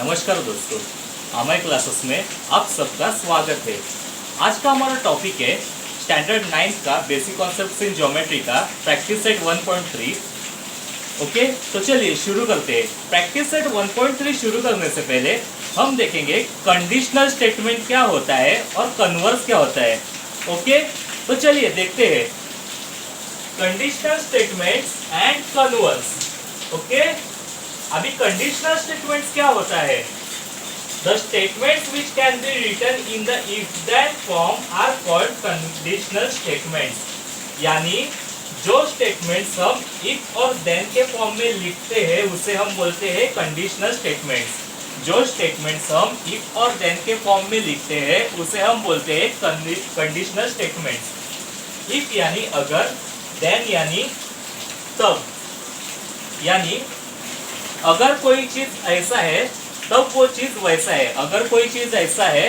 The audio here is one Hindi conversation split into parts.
नमस्कार दोस्तों, आमाय क्लासेस में आप सबका स्वागत है। आज का हमारा टॉपिक है स्टैंडर्ड 9 का बेसिक कॉन्सेप्ट्स इन ज्योमेट्री का प्रैक्टिस सेट 1.3। ओके, तो चलिए शुरू करते हैं। प्रैक्टिस सेट 1.3 शुरू करने से पहले हम देखेंगे कंडीशनल स्टेटमेंट क्या होता है और कन्वर्स क्या होता है। ओके, तो चलिए देखते हैं conditional statements and converse. Okay, अभी कंडीशनल स्टेटमेंट्स क्या होता है? The statements which can be written in the if then form are called conditional statements. यानी जो स्टेटमेंट्स हम इफ और देन के फॉर्म में लिखते हैं उसे हम बोलते हैं कंडीशनल स्टेटमेंट्स। जो स्टेटमेंट्स हम इफ और देन के फॉर्म में लिखते हैं उसे हम बोलते हैं कंडीशनल स्टेटमेंट्स। इफ यानी अगर, देन यानी तब, यानी अगर कोई चीज ऐसा है तब वो चीज वैसा है, अगर कोई चीज ऐसा है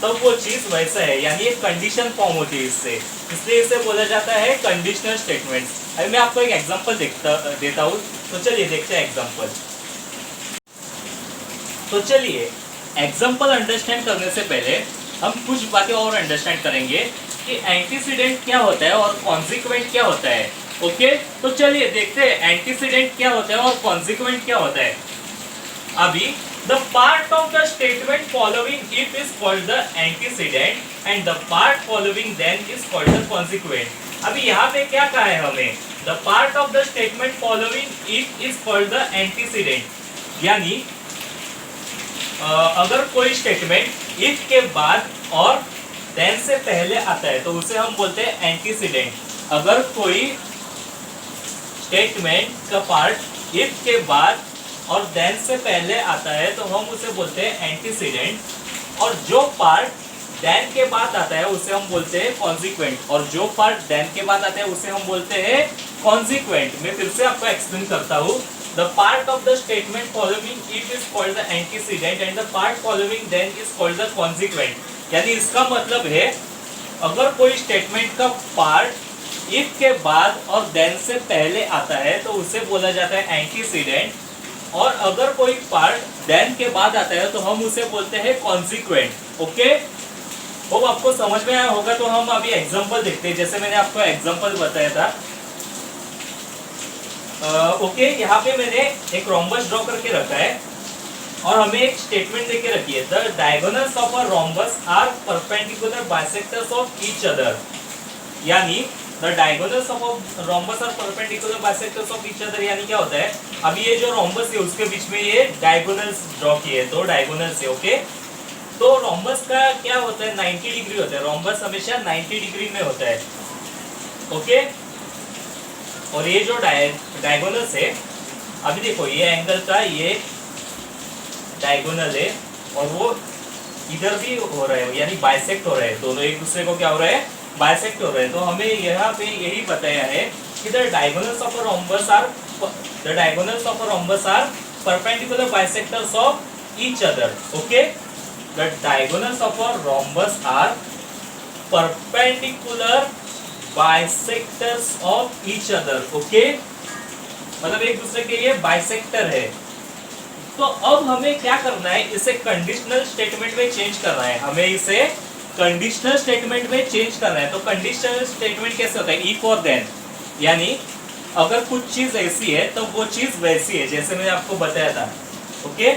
तब वो चीज वैसा है, यानी एक कंडीशन फॉर्म होती है इससे, इसलिए इसे बोला जाता है कंडीशनल स्टेटमेंट्स। अभी मैं आपको एक एग्जांपल देता हूँ, तो चलिए देखते हैं एग्जांपल। तो चलिए एग्जांपल अंडरस्टैंड करने से पहले हम कुछ बातें और अंडरस्टैंड करेंगे कि एंटीसीडेंट क्या होता है और कॉन्सिक्वेंट क्या होता है। ओके, तो चलिए देखते हैं एंटीसीडेंट क्या होता है और कॉन्सिक्वेंट क्या होता है। अभी the part of the statement following if is called the antecedent and the part following then is called the consequent. अभी यहाँ पे क्या कहा है हमें? The part of the statement following if is called the antecedent. यानी अगर कोई स्टेटमेंट इफ के बाद और देन से पहले आता है तो उसे हम बोलते हैं एंटीसीडेंट। अगर कोई स्टेटमेंट का पार्ट इफ के बाद और देन से पहले आता है तो हम उसे बोलते हैं एंटीसीडेंट, और जो पार्ट देन के बाद आता है उसे हम बोलते हैं कॉन्सिक्वेंट, और जो पार्ट देन के बाद आता है उसे हम बोलते हैं कॉन्सिक्वेंट। मैं फिर से आपको एक्सप्लेन करता हूँ। The part of the statement following if is called the antecedent and the part following then is called the consequent. यानी इसका मतलब है अगर कोई स्टेटमेंट का पार्ट इफ के बाद और देन से पहले आता है तो उसे बोला जाता है एंटीसीडेंट, और अगर कोई पार्ट देन के बाद आता है तो हम उसे बोलते हैं कॉन्सिक्वेंट। ओके, वो आपको समझ में आया होगा। तो हम अभी एग्जांपल देखते हैं, जैसे मैंने आपको एग्जांपल बताया था। ओके, यहाँ पे मैंने एक रोम्बस ड्रॉ करके रखा है और हमें एक स्टेटमेंट देके रखी है, the diagonals of a rhombus are perpendicular bisectors of each other. यानी the diagonals of rhombus are perpendicular bisectors of each other. यानी क्या होता है? अभी ये जो रोम्बस है उसके बीच में ये डायगोनल्स ड्रॉ किए, दो डायगोनल्स है। ओके, तो रोम्बस का क्या होता है? 90 डिग्री होता है। रोम्बस हमेशा 90 डिग्री में होता है। ओके, और ये जो डायगोनल्स है, अभी देखो ये एंगल का ये डायगोनल है और वो इधर भी हो रहा है, यानी बाइसेक्ट हो रहा है। दोनों एक दूसरे को क्या हो रहा है? बाइसेक्ट हो रहे हैं। तो हमें यहाँ पे यही बताया है कि the diagonals of a rhombus are perpendicular bisectors of each other. Okay, the diagonals of a rhombus are perpendicular bisectors of each other. Okay, मतलब एक दूसरे के ये बाइसेक्टर है। तो अब हमें क्या करना है? इसे कंडीशनल स्टेटमेंट में चेंज करना है। हमें इसे कंडीशनल स्टेटमेंट में चेंज करना है। तो कंडीशनल स्टेटमेंट कैसे होता है? इफ और देन, यानी अगर कुछ चीज ऐसी है तो वो चीज वैसी है, जैसे मैंने आपको बताया था। ओके,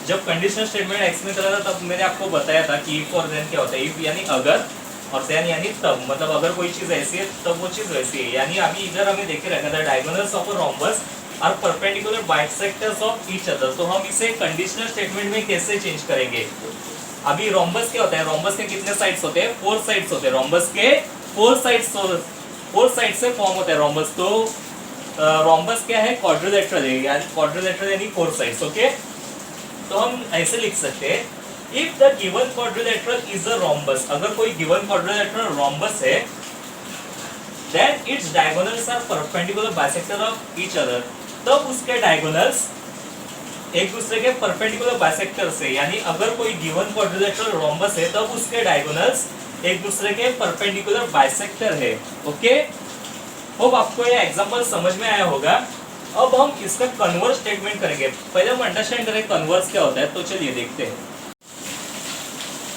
जब कंडीशनल स्टेटमेंट एक्सप्लेन कर रहा था तब मैंने आपको बताया था कि इफ और देन क्या होता है। इफ यानी अगर और देन यानी तब, मतलब अगर कोई चीज ऐसी है तब वो चीज वैसी है। यानी अभी इधर हमें देखे रहना था diagonals of a rhombus are perpendicular bisectors of each other. तो हम इसे कंडीशनल स्टेटमेंट में कैसे चेंज करेंगे? अभी रोम्बस क्या होता है? रोम्बस के कितने साइड्स होते हैं? 4 साइड्स होते हैं। रोम्बस के 4 साइड से फॉर्म होता है रोम्बस। तो रोम्बस क्या है? क्वाड्रिलेटरल है, यानी क्वाड्रिलेटरल यानी 4 साइड्स। ओके, तो हम ऐसे लिख सकते हैं, if the given quadrilateral is a rhombus. अगर कोई गिवन क्वाड्रिलेटरल रोम्बस है, then its diagonals are perpendicular bisector of each other. तब उसके डायगोनल्स एक दूसरे के परपेंडिकुलर बाइसेक्टर से, यानी अगर कोई गिवन क्वाड्रिलेटरल रोम्बस है तब उसके डायगोनल्स एक दूसरे के परपेंडिकुलर बाइसेक्टर है। ओके, होप आपको ये एग्जांपल समझ में आया होगा। अब हम इसका कन्वर्स स्टेटमेंट करेंगे। पहले हम अंडरस्टैंड करें कन्वर्स क्या होता है, तो चलिए देखते हैं।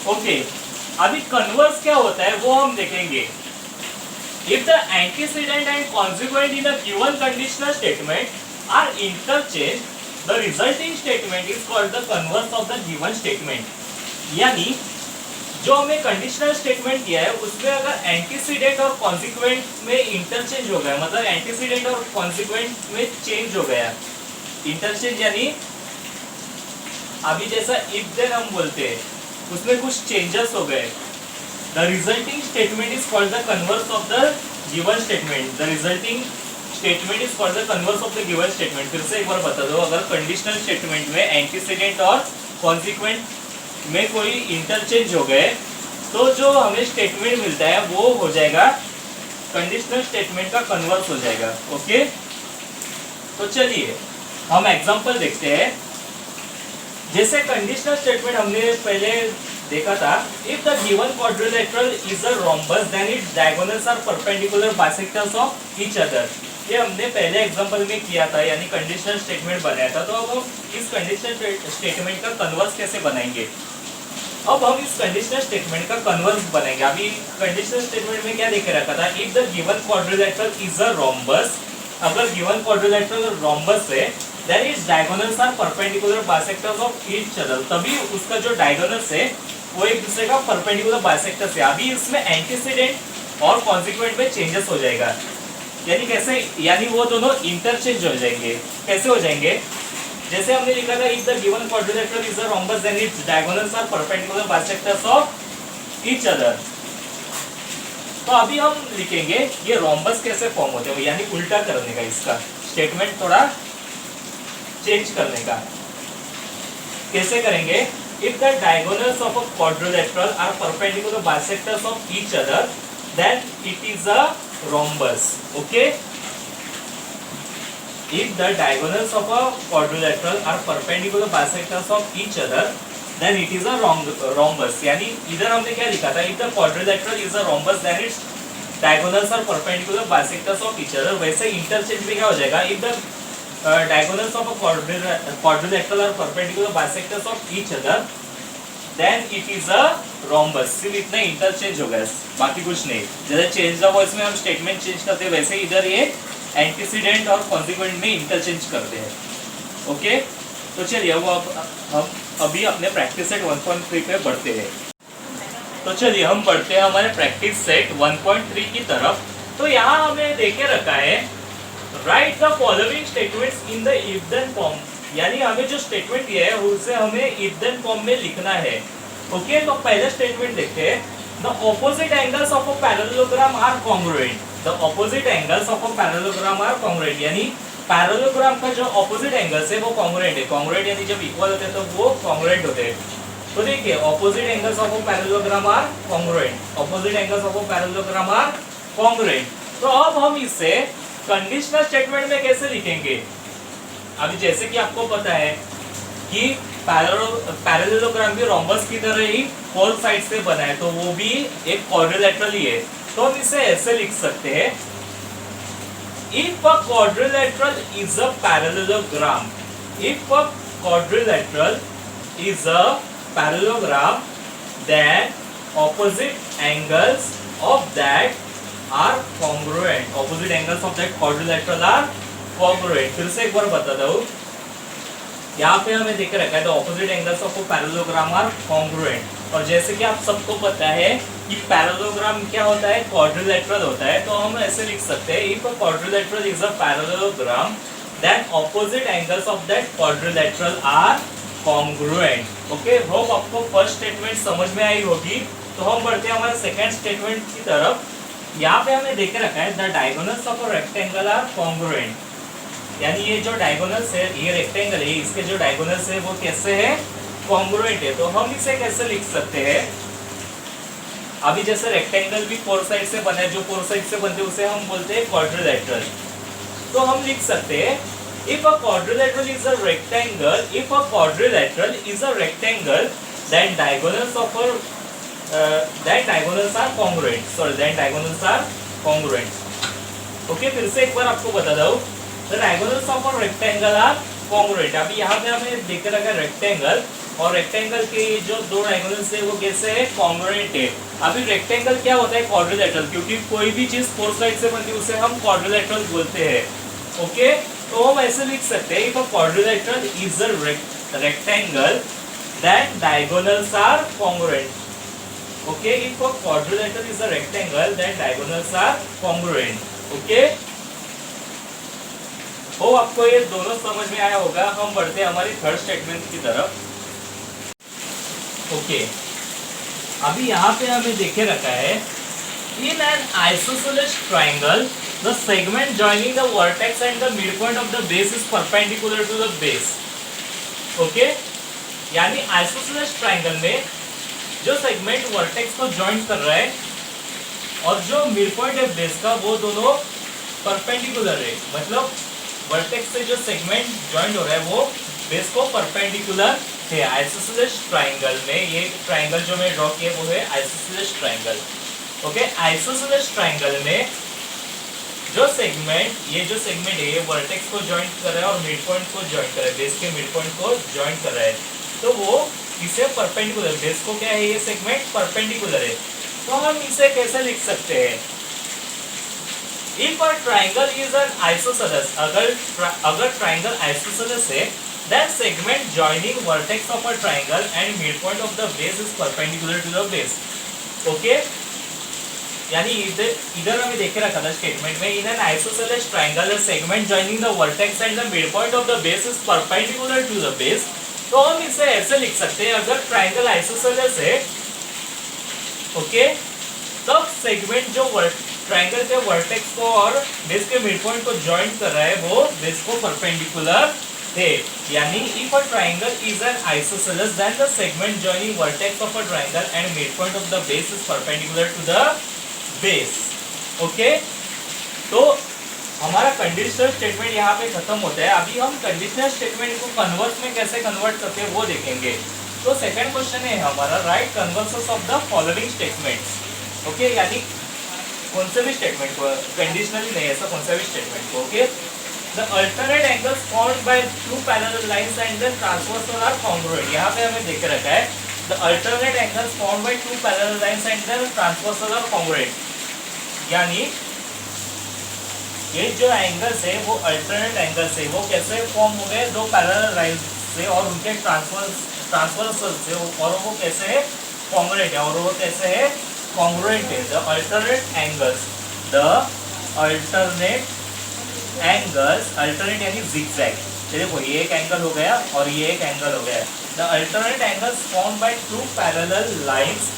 ओके, अभी कन्वर्स क्या होता है वो हम देखेंगे। If the antecedent and consequent in a given conditional statement are interchange, the resulting statement is called the converse of the given statement. यानी जो हमें कंडीशनल स्टेटमेंट दिया है उसमें अगर एंटीसीडेंट और कॉन्सिक्वेंट में इंटरचेंज हो गया, मतलब एंटीसीडेंट और कॉन्सिक्वेंट में चेंज हो गया, इंटरचेंज यानी अभी जैसा इफ देन हम बोलते हैं उसमें कुछ चेंजेस हो गए, the resulting statement is called the converse of the given statement. The resulting statement is called the converse of the given statement. फिर से एक बार बता दो, अगर कंडीशनल स्टेटमेंट में एंटीसीडेंट और कॉन्सिक्वेंट में कोई इंटरचेंज हो गए तो जो हमें स्टेटमेंट मिलता है वो हो जाएगा कंडीशनल स्टेटमेंट का कन्वर्स हो जाएगा। ओके, तो चलिए हम एग्जांपल देखते हैं। जैसे कंडीशनल स्टेटमेंट हमने पहले देखा था, if the given quadrilateral is a rhombus then its diagonals are perpendicular bisectors of each other. ये हमने पहले एग्जांपल में किया था, यानी कंडीशनल स्टेटमेंट बनाया था। तो अब हम इस कंडीशनल स्टेटमेंट का कन्वर्स कैसे बनाएंगे। अब हम इस कंडीशनल स्टेटमेंट का कन्वर्स बनाएंगे। अभी कंडीशनल स्टेटमेंट में क्या देखे रखा था, if the given quadrilateral is a rhombus, अगर गिवन क्वाड्रिलेटरल रोम्बस है then its diagonals are perpendicular bisectors of each other, तभी उसका जो डायगोनल्स है वो एक दूसरे का परपेंडिकुलर बाइसेक्टर्स है। अभी इसमें एंटीसीडेंट और कॉन्सिक्वेंट में चेंजेस हो जाएगा, यानी कैसे, यानी वो दोनों इंटरचेंज हो जाएंगे। कैसे हो जाएंगे, जैसे हमने लिखा था if the given quadrilateral is a rhombus then its diagonals are perpendicular bisectors of each other. तो अभी हम लिखेंगे ये रोम्बस कैसे फॉर्म होते हैं, यानी उल्टा करने का, इसका स्टेटमेंट थोड़ा चेंज करने का। कैसे करेंगे, if the diagonals of a quadrilateral are perpendicular bisectors of each other then it is a rhombus. Okay, if the diagonals of a quadrilateral are perpendicular bisectors of each other then it is a rhombus। यानी इधर हमने क्या लिखा था, if the quadrilateral is a rhombus then its diagonals are perpendicular bisectors of each other। वैसे इंटरचेंज में क्या हो जाएगा, if the diagonals of a quadrilateral are perpendicular bisectors of each other then it is a rhombus। सिर्फ इतना इंटरचेंज हो गया, बाकी कुछ नहीं। जैसे चेंज द वॉइस में हम स्टेटमेंट चेंज करते हैं वैसे इधर ये एंटीसीडेंट और कॉन्सिक्वेंट में इंटरचेंज करते हैं। ओके, तो चलिए वो हम अभी अपने प्रैक्टिस सेट 1.3 पे बढ़ते हैं। तो चलिए हम बढ़ते हैं हमारे प्रैक्टिस सेट 1.3 की तरफ। तो यहाँ हमें देखे रखा है write the following statements in the if then form, यानी हमें जो स्टेटमेंट दिया है उसे हमें इफ देन फॉर्म में लिखना है। ओके, तो पहला स्टेटमेंट देखते हैं, the opposite angles of a parallelogram are congruent. The opposite angles of a parallelogram are congruent, यानी पैरेललोग्राम का जो ऑपोजिट एंगल्स है वो कॉन्ग्रुएंट है। कॉन्ग्रुएंट यानी जब इक्वल होते हैं तो वो कॉन्ग्रुएंट होते हैं। तो देखिए opposite angles of a parallelogram are congruent, opposite angles of a parallelogram are congruent. तो अब हम इसे कंडीशनल स्टेटमेंट में कैसे लिखेंगे। अभी जैसे कि आपको पता है कि पैरेललोग्राम भी रोम्बस की तरह ही फोर साइड से बना है, तो वो भी एक क्वाड्रिलेटरल ही है। तो हम इसे ऐसे लिख सकते हैं, if a quadrilateral is a parallelogram, if a quadrilateral is a parallelogram then opposite angles of that are congruent, opposite angles of that quadrilateral are congruent. फिर से एक बार बताता हूँ, यहाँ पे हमें देख रखा है the opposite angles of a parallelogram are congruent. और जैसे कि आप सबको पता है कि पैरेललोग्राम क्या होता है, क्वाड्रिलेटरल होता है। तो हम ऐसे लिख सकते हैं, if a quadrilateral is a parallelogram then opposite angles of that quadrilateral are congruent. Okay, hope आपको फर्स्ट स्टेटमेंट समझ में आई होगी। तो हम बढ़ते हैं हमारे सेकंड स्टेटमेंट की तरफ। यहाँ पे हमें देख रखा है the diagonals of a rectangle are congruent, यानी ये जो डायगोनल्स है, ये रेक्टेंगल है, इसके जो डायगोनल्स है वो कैसे है, कॉन्ग्रुएंट है। तो हम इसे कैसे लिख सकते हैं, अभी जैसे रेक्टेंगल भी फोर साइड से बना है, जो फोर साइड से बनते हैं उसे हम बोलते हैं क्वाड्रिलेटरल। तो हम लिख सकते हैं if a quadrilateral is a rectangle, if a quadrilateral is a rectangle then diagonals of a then diagonals are congruent, sorry then diagonals are congruent। Okay, फिर से एक बार आपको बता दूं, the diagonals of a rectangle are congruent. अभी यहाँ पे हमें देख रखा है रेक्टेंगल, और रेक्टेंगल के जो दो डायगोनल्स है वो कैसे है, कॉन्ग्रुएंट है। अभी रेक्टेंगल क्या होता है, क्वाड्रिलेटरल, क्योंकि कोई भी चीज फोर साइड से बनती है उसे हम क्वाड्रिलेटरल बोलते हैं। ओके, तो हम ऐसे लिख सकते हैं, if a quadrilateral is a rectangle then diagonals are congruent. Okay, if a quadrilateral is a rectangle then diagonals are congruent. Okay, हो आपको ये दोनों समझ में आया होगा। हम बढ़ते हैं हमारी थर्ड स्टेटमेंट की तरफ। ओके, अभी यहाँ पे हमें देखे रखा है, in an isosceles triangle the segment joining the vertex and the midpoint of the base is perpendicular to the base. Okay, यानी आइसोसेलेस ट्रायंगल में जो सेगमेंट वर्टेक्स को जॉइंट कर रहा है और जो मिड पॉइंट है बेस का, वो दोनों परपेंडिकुलर है। मतलब वर्टेक्स से जो सेगमेंट जॉइंट हो रहा है वो बेस को परपेंडिकुलर है आइसोसेलेस ट्रायंगल में। ये ट्रायंगल जो मैं ड्रॉ किया वो है isosceles triangle. Okay, isosceles triangle में जो सेगमेंट, ये जो सेगमेंट है ये वर्टेक्स को जॉइंट कर रहा है और मिड पॉइंट को जॉइंट कर रहा है, बेस के मिड पॉइंट को जॉइंट कर रहा है, तो वो इसे परपेंडिकुलर, बेस को क्या है, ये सेगमेंट परपेंडिकुलर है। तो हम इसे कैसे लिख सकते हैं, if a triangle is an isosceles, अगर ट्रायंगल आइसोसेलेस है, then segment joining vertex of a triangle and midpoint of the base is perpendicular to the base. Okay, यानी इधर हमें देखे रखा था स्टेटमेंट में, in an isosceles triangle the segment joining the vertex and the midpoint of the base is perpendicular to the base. तो हम इसे ऐसे लिख सकते हैं, अगर ट्रायंगल आइसोसेलेस है, ओके, तब सेगमेंट जो ट्रायंगल के वर्टेक्स को और बेस के मिडपॉइंट को जॉइंट कर रहा है वो बेस को परपेंडिकुलर है। यानी if a triangle is an isosceles then the segment joining vertex of a triangle and midpoint of the base is perpendicular to the base. Okay, तो हमारा कंडीशनल स्टेटमेंट यहाँ पे खत्म होता है। अभी हम कंडीशनल स्टेटमेंट को कन्वर्स में कैसे कन्वर्ट करते हैं वो देखेंगे। तो सेकंड क्वेश्चन है हमारा, right converses of the following statements. Okay, यानी कौन से भी स्टेटमेंट को, कंडीशनली नहीं, ऐसा कौन सा भी स्टेटमेंट को। Okay, the alternate angles formed by two parallel lines and the transversal are congruent. यहाँ पे हमें देख रखा है, the alternate angles formed by two parallel lines and the transversal are congruent. यानी ये जो एंगल्स है वो अल्टरनेट एंगल्स है, वो कैसे फॉर्म हो गए, दो पैरेलल लाइंस से और उनके ट्रांसवर्सल से, और वो कैसे है, कॉन्ग्रुएंट है, और वो कैसे है, कॉन्ग्रुएंट है। The alternate angles, the alternate angles, alternate यानी zigzag, देखो ये एक एंगल हो गया और ये एक एंगल हो गया। The alternate angles formed by two parallel lines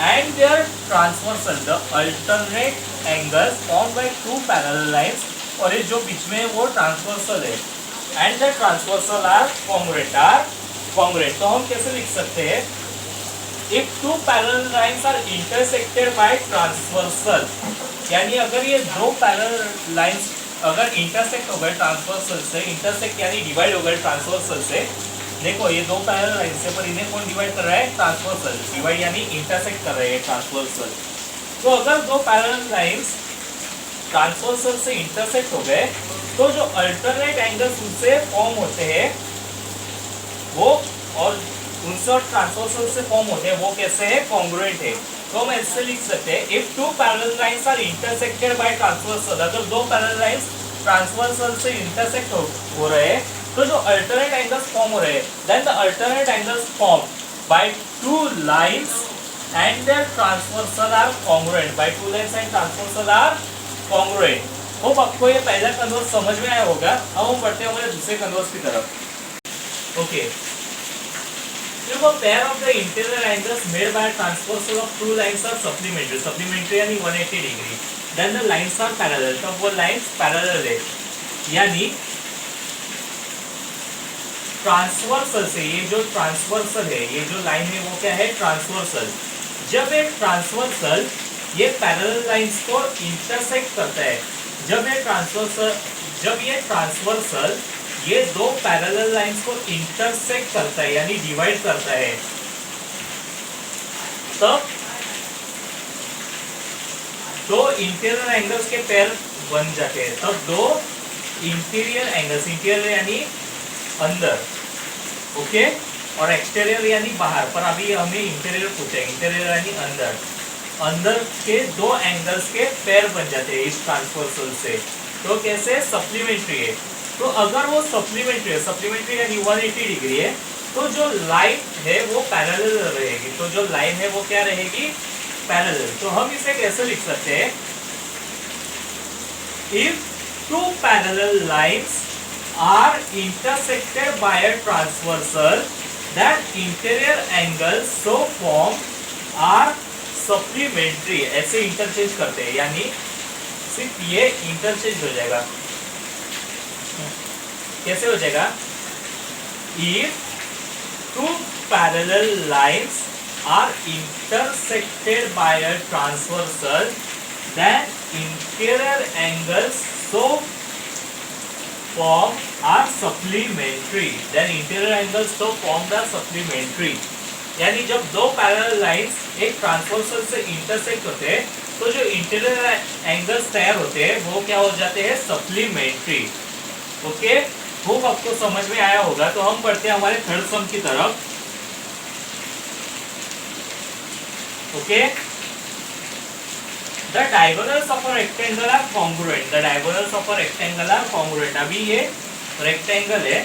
and their transversal, the alternate angles formed by two parallel lines, और ये जो बीच में वो ट्रांसवर्सल है, and the transversal are congruent। तो हम कैसे लिख सकते हैं, if two parallel lines are intersected by transversal, यानी अगर ये दो पैरेलल लाइंस अगर इंटरसेक्ट हो गए ट्रांसवर्सल से, इंटरसेक्ट यानी डिवाइड हो गए ट्रांसवर्सल से, देखो ये दो पैरेलल लाइन से, पर इन्हें कौन डिवाइड कर रहा है, ट्रांसवर्सल, डिवाइड यानी इंटरसेक्ट कर रहे हैं ट्रांसवर्सल। तो अगर दो पैरेलल लाइंस ट्रांसवर्सल से इंटरसेक्ट हो गए, तो जो अल्टरनेट एंगल्स उनसे फॉर्म होते हैं वो, और उनसे और ट्रांसवर्सल से फॉर्म होते हैं वो कैसे है, कॉन्ग्रुएंट है। तो हम ऐसे लिख सकते हैं, if two parallel lines are intersected by transversal, अगर दो पैरेलल लाइंस ट्रांसवर्सल से इंटरसेक्ट हो रहे हैं, तो जो अल्टरनेट एंगल्स फॉर्म हो रहे हैं, then the alternate angles form by two lines and their transversal are congruent, by two lines and transversal are congruent. Hope आपको ये पहला कन्वर्स समझ में आया होगा। अब हम बढ़ते हैं हमारे दूसरे कन्वर्स की तरफ। Okay, if a pair of the interior angles made by a transversal of two lines are supplementary यानी 180 degree, then the lines are parallel, तो वो lines parallel है। यानी ट्रांसवर्सल से, ये जो ट्रांसवर्सल है, ये जो लाइन है वो क्या है, ट्रांसवर्सल। जब एक ट्रांसवर्सल ये पैरेलल लाइंस को इंटरसेक्ट करता है, जब ये ट्रांसवर्सल ये दो पैरेलल लाइंस को इंटरसेक्ट करता है यानी डिवाइड करता है, तब दो इंटीरियर एंगल्स के पेयर बन जाते हैं, तब दो इंटीरियर एंगल्स, इंटीरियर यानी अंदर, ओके, और एक्सटीरियर यानी बाहर, पर अभी हमें इंटीरियर पूछा है, इंटीरियर यानी अंदर, अंदर के दो एंगल्स के पेयर बन जाते हैं इस ट्रांसवर्सल से। तो कैसे? सप्लीमेंट्री है। तो अगर वो सप्लीमेंट्री है, सप्लीमेंट्री यानी 180 डिग्री है, तो जो लाइन है वो पैरेलल रहेगी, तो जो लाइन है वो क्या रहेगी? पैरेलल। तो हम इसे कैसे लिख सकते हैं? If two parallel lines are intersected by a transversal, that interior angles so formed are supplementary। ऐसे इंटरचेंज करते हैं, यानी सिर्फ ये इंटरचेंज हो जाएगा। कैसे हो जाएगा? If two parallel lines are intersected by a transversal, then interior angles so form are supplementary, then interior angles so formed are supplementary। यानी जब दो पैरेलल लाइंस एक ट्रांसवर्सल से इंटरसेक्ट होते हैं, तो जो इंटीरियर एंगल्स तैयार होते हैं वो क्या हो जाते हैं? सप्लीमेंट्री। ओके, होप आपको समझ में आया होगा। तो हम बढ़ते हैं हमारे थर्ड सम की तरफ। Okay, The diagonals of a rectangle are congruent. The diagonals of a rectangle are congruent। अभी ये रेक्टेंगल है,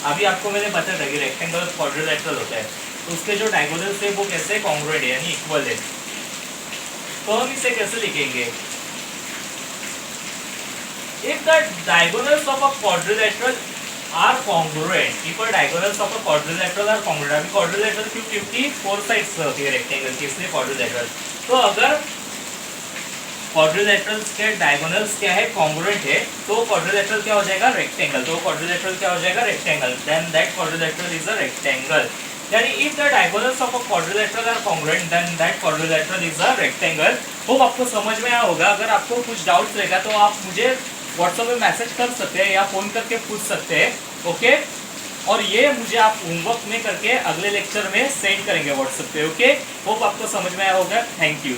अभी आपको मैंने बताया था कि रेक्टेंगल क्वाड्रिलेटरल होता है, तो उसके जो डायगोनल्स है वो कैसे? कॉन्ग्रुएंट है, यानी इक्वल है। तो हम इसे कैसे लिखेंगे? If the diagonals of a quadrilateral are congruent, if the diagonals of a quadrilateral are congruent, अभी quadrilateral क्योंकि 4 साइड्स होती है रेक्टेंगल की, इसलिए quadrilateral। तो अगर क्वाड्रिलेटरल्स के डायगोनल्स क्या है? कॉन्ग्रुएंट है, तो क्वाड्रिलेटरल क्या हो जाएगा? रेक्टेंगल। तो क्वाड्रिलेटरल क्या हो जाएगा? Rectangle. Then that quadrilateral is a rectangle. यानी if the diagonals of a quadrilateral are congruent, then that quadrilateral is a rectangle. Hope आपको समझ में आया होगा। अगर आपको कुछ डाउट्स रहेगा तो आप मुझे व्हाट्सएप में मैसेज कर सकते हैं या फोन करके पूछ सकते हैं। ओके, और ये मुझे आप होमवर्क में करके अगले लेक्चर में सेंड करेंगे व्हाट्सएप पे। ओके, होप आपको समझ में आया होगा। Thank you.